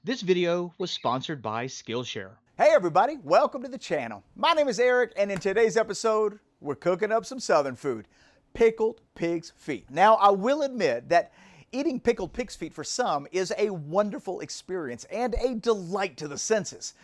This video was sponsored by Skillshare. Hey everybody, welcome to the channel. My name is Eric, and in today's episode, we're cooking up some southern food, pickled pig's feet. Now, I will admit that eating pickled pig's feet for some is a wonderful experience and a delight to the senses,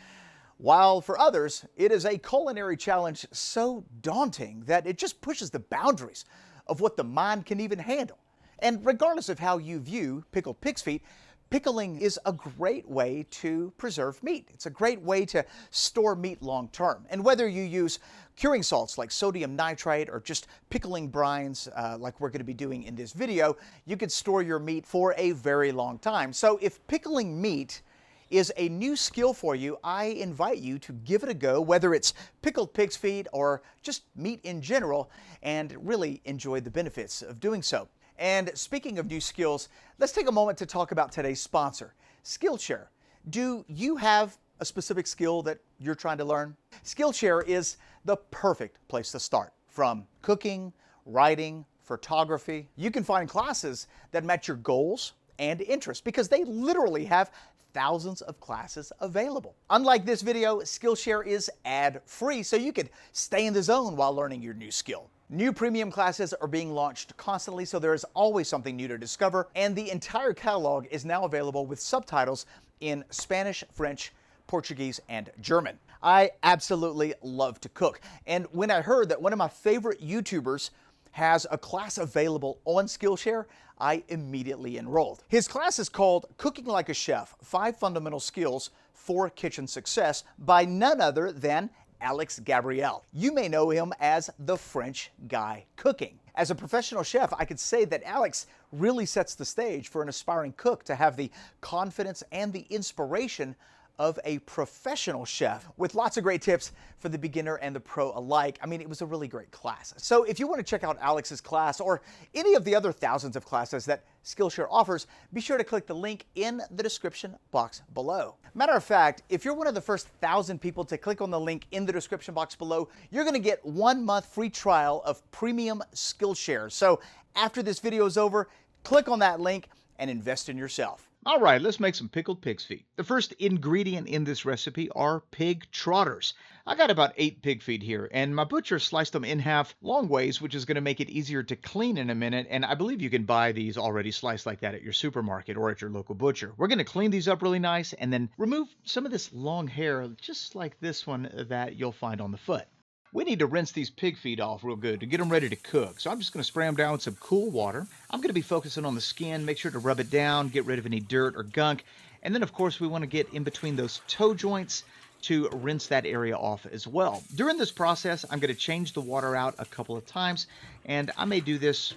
while for others, it is a culinary challenge so daunting that it just pushes the boundaries of what the mind can even handle. And regardless of how you view pickled pig's feet, pickling is a great way to preserve meat. It's a great way to store meat long term. And whether you use curing salts like sodium nitrite or just pickling brines like we're going to be doing in this video, you could store your meat for a very long time. So if pickling meat is a new skill for you, I invite you to give it a go, whether it's pickled pig's feet or just meat in general, and really enjoy the benefits of doing so. And speaking of new skills, let's take a moment to talk about today's sponsor, Skillshare. Do you have a specific skill that you're trying to learn? Skillshare is the perfect place to start. From cooking, writing, photography, you can find classes that match your goals and interests because they literally have thousands of classes available. Unlike this video, Skillshare is ad-free, so you could stay in the zone while learning your new skill. New premium classes are being launched constantly, so there is always something new to discover, and the entire catalog is now available with subtitles in Spanish, French, Portuguese, and German. I absolutely love to cook, and when I heard that one of my favorite YouTubers has a class available on Skillshare, I immediately enrolled. His class is called Cooking Like a Chef, 5 Fundamental Skills for Kitchen Success by none other than Alex Gabriel. You may know him as the French guy cooking. As a professional chef, I could say that Alex really sets the stage for an aspiring cook to have the confidence and the inspiration of a professional chef, with lots of great tips for the beginner and the pro alike. I mean, it was a really great class. So if you want to check out Alex's class or any of the other thousands of classes that Skillshare offers, be sure to click the link in the description box below. Matter of fact, if you're one of the first 1,000 people to click on the link in the description box below, you're going to get 1 month free trial of premium Skillshare. So after this video is over, click on that link and invest in yourself. All right, let's make some pickled pig's feet. The first ingredient in this recipe are pig trotters. I got about 8 pig feet here, and my butcher sliced them in half long ways, which is going to make it easier to clean in a minute, and I believe you can buy these already sliced like that at your supermarket or at your local butcher. We're going to clean these up really nice and then remove some of this long hair, just like this one that you'll find on the foot. We need to rinse these pig feet off real good to get them ready to cook. So I'm just going to spray them down with some cool water. I'm going to be focusing on the skin. Make sure to rub it down, get rid of any dirt or gunk. And then, of course, we want to get in between those toe joints to rinse that area off as well. During this process, I'm going to change the water out a couple of times. And I may do this,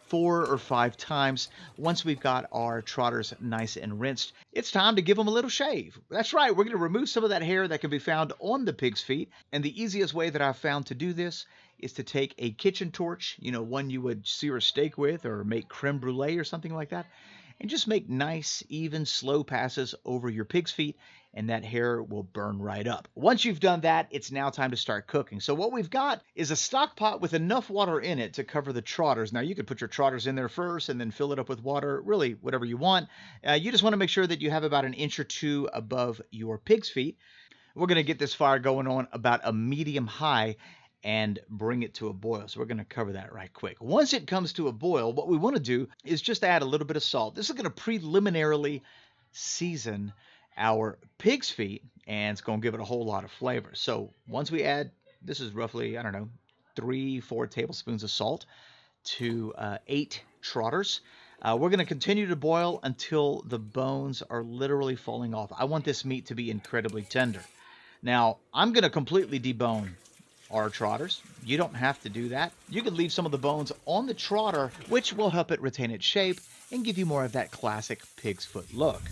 4 or 5 times. Once we've got our trotters nice and rinsed, it's time to give them a little shave. That's right, we're going to remove some of that hair that can be found on the pig's feet. And the easiest way that I've found to do this is to take a kitchen torch, one you would sear a steak with or make creme brulee or something like that, and just make nice, even, slow passes over your pig's feet, and that hair will burn right up. Once you've done that, it's now time to start cooking. So what we've got is a stock pot with enough water in it to cover the trotters. Now, you could put your trotters in there first and then fill it up with water, really whatever you want. You just want to make sure that you have about 1 inch or 2 above your pig's feet. We're going to get this fire going on about a medium high and bring it to a boil. So we're going to cover that right quick. Once it comes to a boil, what we want to do is just add a little bit of salt. This is going to preliminarily season our pig's feet, and it's going to give it a whole lot of flavor. So once we add, this is roughly, 3-4 tablespoons of salt to 8 trotters. We're going to continue to boil until the bones are literally falling off. I want this meat to be incredibly tender. Now, I'm going to completely debone our trotters. You don't have to do that. You can leave some of the bones on the trotter, which will help it retain its shape and give you more of that classic pig's foot look.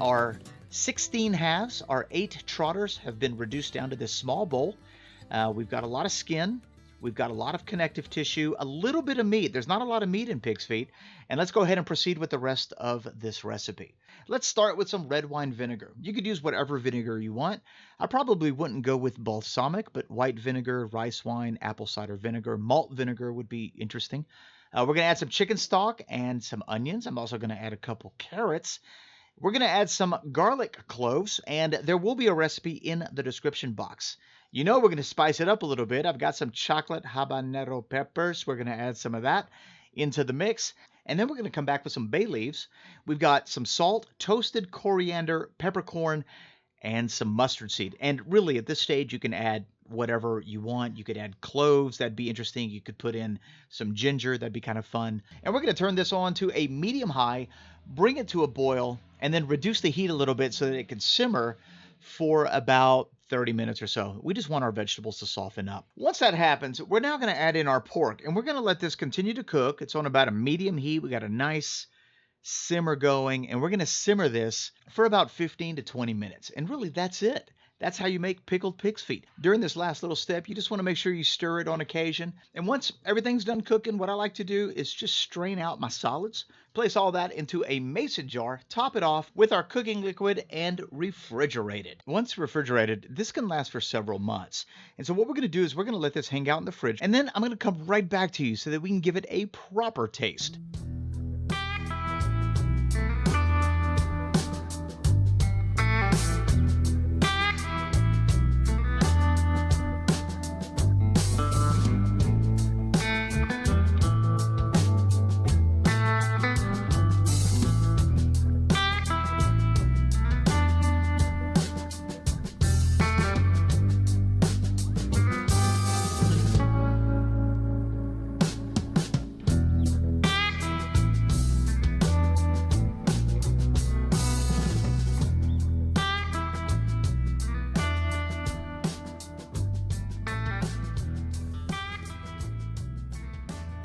Our 16 halves, our 8 trotters have been reduced down to this small bowl. We've got a lot of skin. We've got a lot of connective tissue, a little bit of meat. There's not a lot of meat in pig's feet. And let's go ahead and proceed with the rest of this recipe. Let's start with some red wine vinegar. You could use whatever vinegar you want. I probably wouldn't go with balsamic, but white vinegar, rice wine, apple cider vinegar, malt vinegar would be interesting. We're going to add some chicken stock and some onions. I'm also going to add a couple carrots. We're going to add some garlic cloves, and there will be a recipe in the description box. You know we're going to spice it up a little bit. I've got some chocolate habanero peppers. We're going to add some of that into the mix. And then we're going to come back with some bay leaves. We've got some salt, toasted coriander, peppercorn, and some mustard seed. And really, at this stage, you can add whatever you want. You could add cloves. That'd be interesting. You could put in some ginger. That'd be kind of fun. And we're going to turn this on to a medium-high, bring it to a boil, and then reduce the heat a little bit so that it can simmer for about 30 minutes or so. We just want our vegetables to soften up. Once that happens, we're now going to add in our pork, and we're going to let this continue to cook. It's on about a medium heat. We got a nice simmer going, and we're going to simmer this for about 15 to 20 minutes. And really, that's it. That's how you make pickled pig's feet. During this last little step, you just want to make sure you stir it on occasion. And once everything's done cooking, what I like to do is just strain out my solids, place all that into a mason jar, top it off with our cooking liquid, and refrigerate it. Once refrigerated, this can last for several months. And so what we're going to do is we're going to let this hang out in the fridge, and then I'm going to come right back to you so that we can give it a proper taste.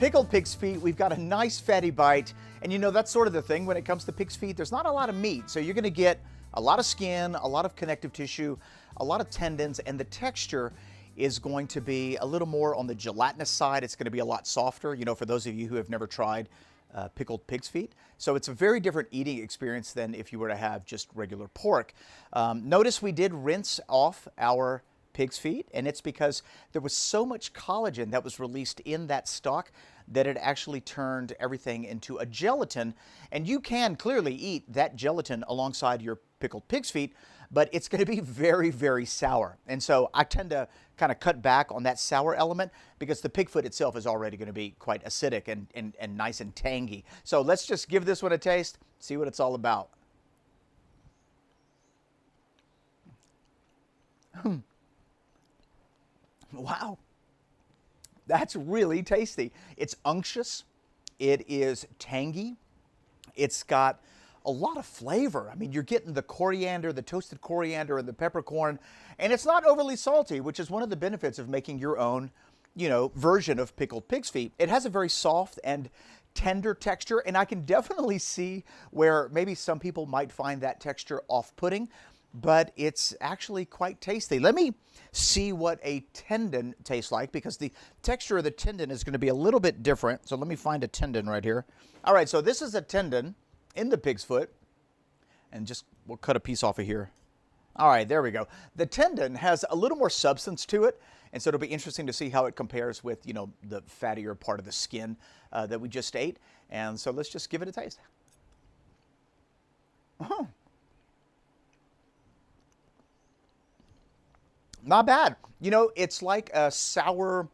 Pickled pig's feet, we've got a nice fatty bite, and you know that's sort of the thing when it comes to pig's feet. There's not a lot of meat, so you're going to get a lot of skin, a lot of connective tissue, a lot of tendons, and the texture is going to be a little more on the gelatinous side. It's going to be a lot softer, you know, for those of you who have never tried pickled pig's feet. So it's a very different eating experience than if you were to have just regular pork. Notice we did rinse off our pig's feet, and it's because there was so much collagen that was released in that stock that it actually turned everything into a gelatin. And you can clearly eat that gelatin alongside your pickled pig's feet, but it's going to be very, very sour. And so I tend to kind of cut back on that sour element because the pig foot itself is already going to be quite acidic and nice and tangy. So let's just give this one a taste, see what it's all about. Wow, that's really tasty. It's unctuous, it is tangy, it's got a lot of flavor. I mean, you're getting the coriander, the toasted coriander and the peppercorn, and it's not overly salty, which is one of the benefits of making your own, you know, version of pickled pig's feet. It has a very soft and tender texture, and I can definitely see where maybe some people might find that texture off-putting, but it's actually quite tasty. Let me see what a tendon tastes like, because the texture of the tendon is going to be a little bit different. So let me find a tendon right here. All right, so this is a tendon in the pig's foot, and just we'll cut a piece off of here. All right, there we go. The tendon has a little more substance to it, and so it'll be interesting to see how it compares with, you know, the fattier part of the skin that we just ate. And so let's just give it a taste. Oh. Not bad. You know, it's like a sour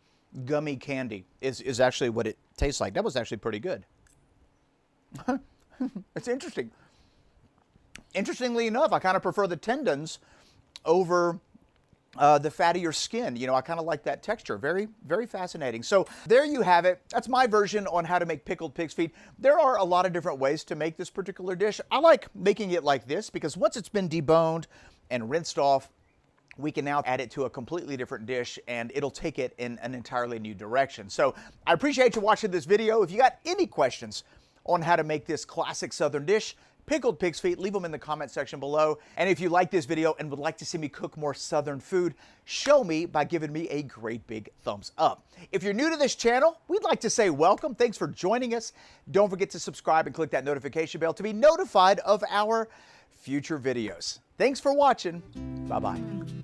gummy candy is actually what it tastes like. That was actually pretty good. It's interesting. Interestingly enough, I kind of prefer the tendons over the fattier skin. You know, I kind of like that texture. Very, very fascinating. So there you have it. That's my version on how to make pickled pig's feet. There are a lot of different ways to make this particular dish. I like making it like this because once it's been deboned and rinsed off, we can now add it to a completely different dish and it'll take it in an entirely new direction. So I appreciate you watching this video. If you got any questions on how to make this classic Southern dish, pickled pig's feet, leave them in the comment section below. And if you like this video and would like to see me cook more Southern food, show me by giving me a great big thumbs up. If you're new to this channel, we'd like to say welcome. Thanks for joining us. Don't forget to subscribe and click that notification bell to be notified of our future videos. Thanks for watching. Bye-bye.